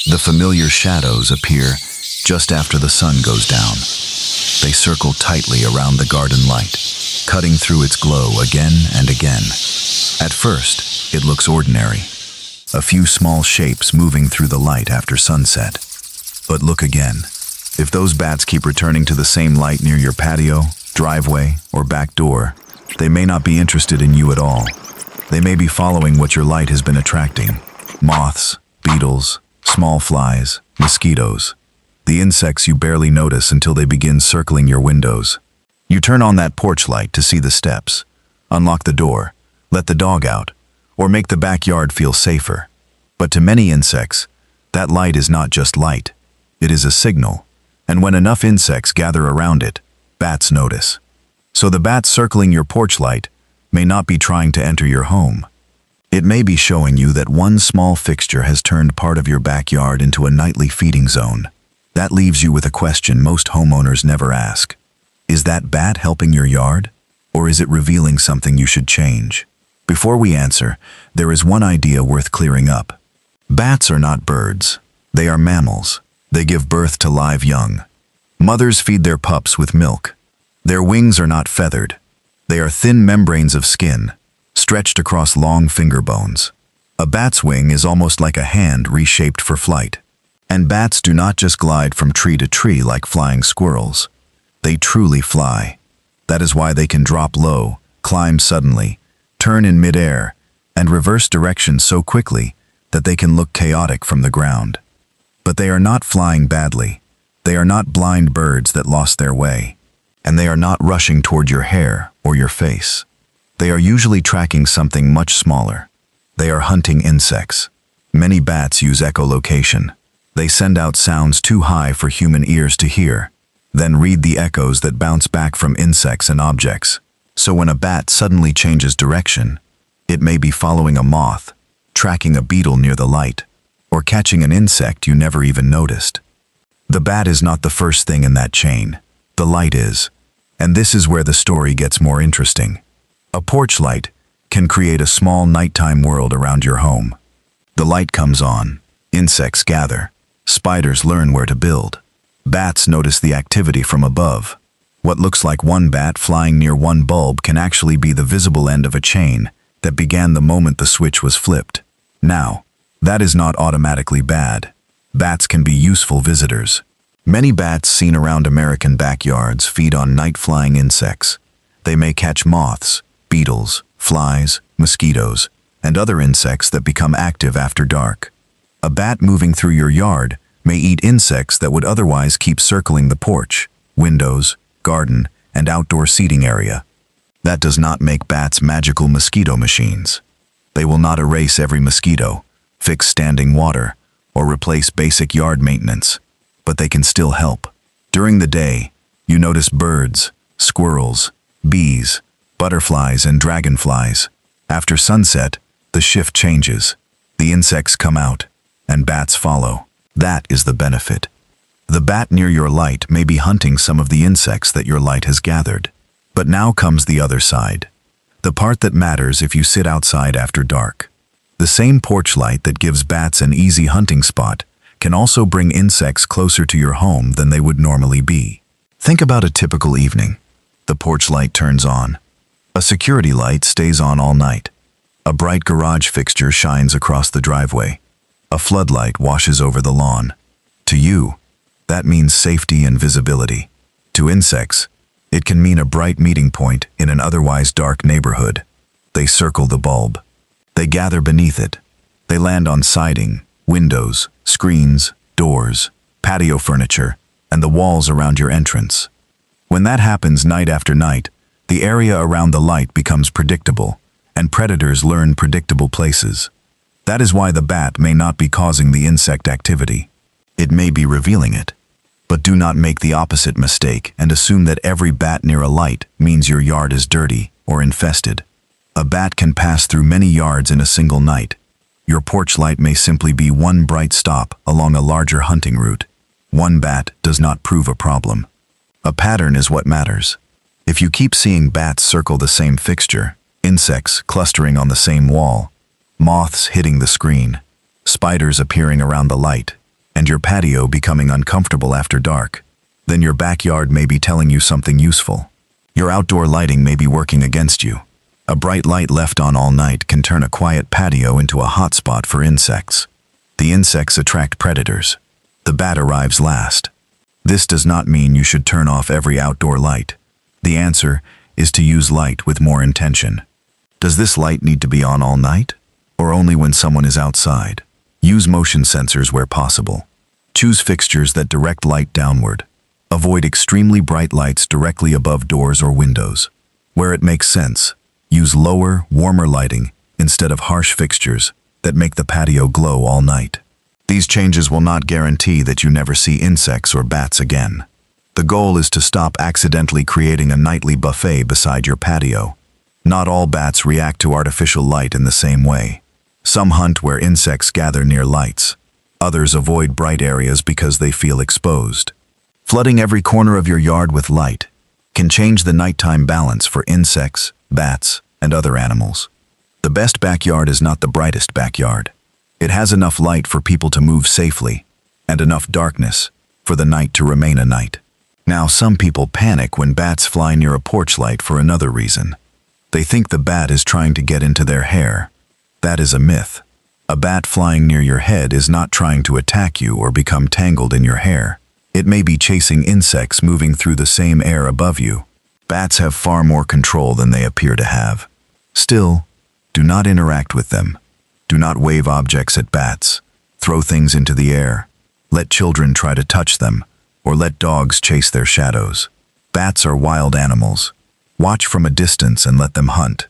The familiar shadows appear just after the sun goes down. They circle tightly around the garden light, cutting through its glow again and again. At first, it looks ordinary, a few small shapes moving through the light after sunset. But look again. If those bats keep returning to the same light near your patio, driveway, or back door, they may not be interested in you at all. They may be following what your light has been attracting: moths, beetles, small flies, mosquitoes. The insects you barely notice until they begin circling your windows. You turn on that porch light to see the steps, unlock the door, let the dog out, or make the backyard feel safer. But to many insects, that light is not just light. It is a signal, and when enough insects gather around it, bats notice. So the bat circling your porch light may not be trying to enter your home. It may be showing you that one small fixture has turned part of your backyard into a nightly feeding zone. That leaves you with a question most homeowners never ask. Is that bat helping your yard? Or is it revealing something you should change? Before we answer, there is one idea worth clearing up. Bats are not birds. They are mammals. They give birth to live young. Mothers feed their pups with milk. Their wings are not feathered. They are thin membranes of skin, stretched across long finger bones. A bat's wing is almost like a hand reshaped for flight. And bats do not just glide from tree to tree like flying squirrels. They truly fly. That is why they can drop low, climb suddenly, turn in midair, and reverse direction so quickly that they can look chaotic from the ground. But they are not flying badly. They are not blind birds that lost their way. And they are not rushing toward your hair or your face. They are usually tracking something much smaller. They are hunting insects. Many bats use echolocation. They send out sounds too high for human ears to hear, then read the echoes that bounce back from insects and objects. So when a bat suddenly changes direction, it may be following a moth, tracking a beetle near the light, or catching an insect you never even noticed. The bat is not the first thing in that chain. The light is. And this is where the story gets more interesting. A porch light can create a small nighttime world around your home. The light comes on, insects gather, spiders learn where to build. Bats notice the activity from above. What looks like one bat flying near one bulb can actually be the visible end of a chain that began the moment the switch was flipped. Now, that is not automatically bad. Bats can be useful visitors. Many bats seen around American backyards feed on night-flying insects. They may catch moths, beetles, flies, mosquitoes, and other insects that become active after dark. A bat moving through your yard may eat insects that would otherwise keep circling the porch, windows, garden, and outdoor seating area. That does not make bats magical mosquito machines. They will not erase every mosquito, fix standing water, or replace basic yard maintenance, but they can still help. During the day, you notice birds, squirrels, bees, butterflies, and dragonflies. After sunset, the shift changes. The insects come out, and bats follow. That is the benefit. The bat near your light may be hunting some of the insects that your light has gathered. But now comes the other side. The part that matters if you sit outside after dark. The same porch light that gives bats an easy hunting spot can also bring insects closer to your home than they would normally be. Think about a typical evening. The porch light turns on. A security light stays on all night. A bright garage fixture shines across the driveway. A floodlight washes over the lawn. To you, that means safety and visibility. To insects, it can mean a bright meeting point in an otherwise dark neighborhood. They circle the bulb. They gather beneath it. They land on siding, windows, screens, doors, patio furniture, and the walls around your entrance. When that happens night after night, the area around the light becomes predictable, and predators learn predictable places. That is why the bat may not be causing the insect activity. It may be revealing it. But do not make the opposite mistake and assume that every bat near a light means your yard is dirty or infested. A bat can pass through many yards in a single night. Your porch light may simply be one bright stop along a larger hunting route. One bat does not prove a problem. A pattern is what matters. If you keep seeing bats circle the same fixture, insects clustering on the same wall, moths hitting the screen, spiders appearing around the light, and your patio becoming uncomfortable after dark, then your backyard may be telling you something useful. Your outdoor lighting may be working against you. A bright light left on all night can turn a quiet patio into a hotspot for insects. The insects attract predators. The bat arrives last. This does not mean you should turn off every outdoor light. The answer is to use light with more intention. Does this light need to be on all night, or only when someone is outside? Use motion sensors where possible. Choose fixtures that direct light downward. Avoid extremely bright lights directly above doors or windows. Where it makes sense, use lower, warmer lighting instead of harsh fixtures that make the patio glow all night. These changes will not guarantee that you never see insects or bats again. The goal is to stop accidentally creating a nightly buffet beside your patio. Not all bats react to artificial light in the same way. Some hunt where insects gather near lights. Others avoid bright areas because they feel exposed. Flooding every corner of your yard with light can change the nighttime balance for insects, bats, and other animals. The best backyard is not the brightest backyard. It has enough light for people to move safely, and enough darkness for the night to remain a night. Now, some people panic when bats fly near a porch light for another reason. They think the bat is trying to get into their hair. That is a myth. A bat flying near your head is not trying to attack you or become tangled in your hair. It may be chasing insects moving through the same air above you. Bats have far more control than they appear to have. Still, do not interact with them. Do not wave objects at bats. Throw things into the air. Let children try to touch them, or let dogs chase their shadows. Bats are wild animals. Watch from a distance and let them hunt.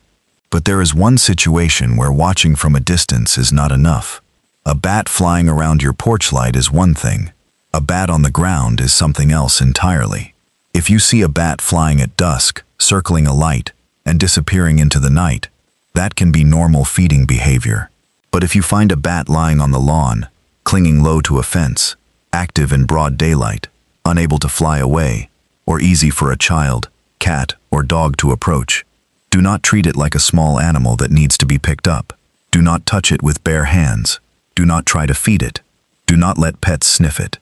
But there is one situation where watching from a distance is not enough. A bat flying around your porch light is one thing. A bat on the ground is something else entirely. If you see a bat flying at dusk, circling a light, and disappearing into the night, that can be normal feeding behavior. But if you find a bat lying on the lawn, clinging low to a fence, active in broad daylight, unable to fly away, or easy for a child, cat, or dog to approach, do not treat it like a small animal that needs to be picked up. Do not touch it with bare hands. Do not try to feed it. Do not let pets sniff it.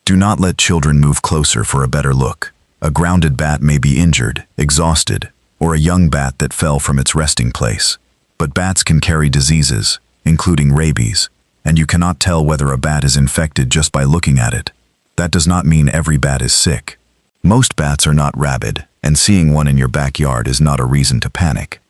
Do not let children move closer for a better look. A grounded bat may be injured, exhausted, or a young bat that fell from its resting place. But bats can carry diseases, including rabies, and you cannot tell whether a bat is infected just by looking at it. That does not mean every bat is sick. Most bats are not rabid, and seeing one in your backyard is not a reason to panic.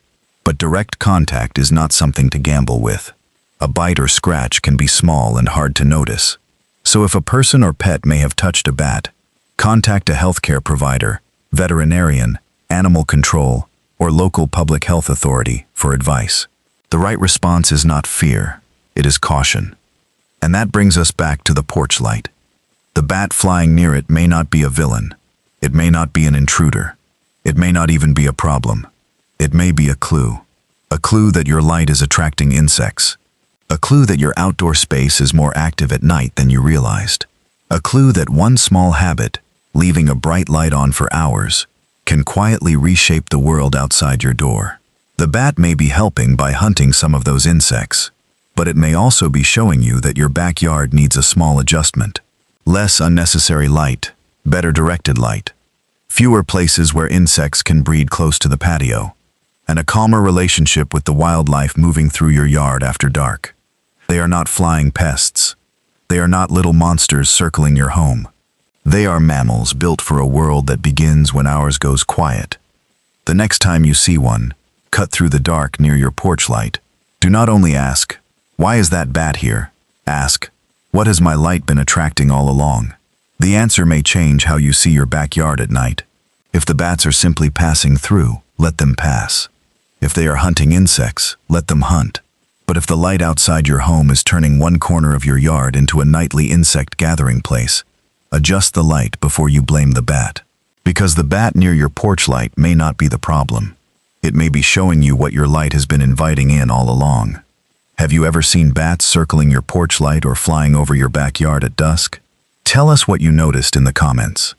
But direct contact is not something to gamble with. A bite or scratch can be small and hard to notice. So if a person or pet may have touched a bat, contact a healthcare provider, veterinarian, animal control, or local public health authority for advice. The right response is not fear, it is caution. And that brings us back to the porch light. The bat flying near it may not be a villain. It may not be an intruder. It may not even be a problem. It may be a clue. A clue that your light is attracting insects. A clue that your outdoor space is more active at night than you realized. A clue that one small habit, leaving a bright light on for hours, can quietly reshape the world outside your door. The bat may be helping by hunting some of those insects, but it may also be showing you that your backyard needs a small adjustment. Less unnecessary light, better directed light. Fewer places where insects can breed close to the patio, and a calmer relationship with the wildlife moving through your yard after dark. They are not flying pests. They are not little monsters circling your home. They are mammals built for a world that begins when ours goes quiet. The next time you see one, cut through the dark near your porch light, do not only ask, "Why is that bat here?" Ask, "What has my light been attracting all along?" The answer may change how you see your backyard at night. If the bats are simply passing through, let them pass. If they are hunting insects, let them hunt. But if the light outside your home is turning one corner of your yard into a nightly insect gathering place, adjust the light before you blame the bat. Because the bat near your porch light may not be the problem. It may be showing you what your light has been inviting in all along. Have you ever seen bats circling your porch light or flying over your backyard at dusk? Tell us what you noticed in the comments.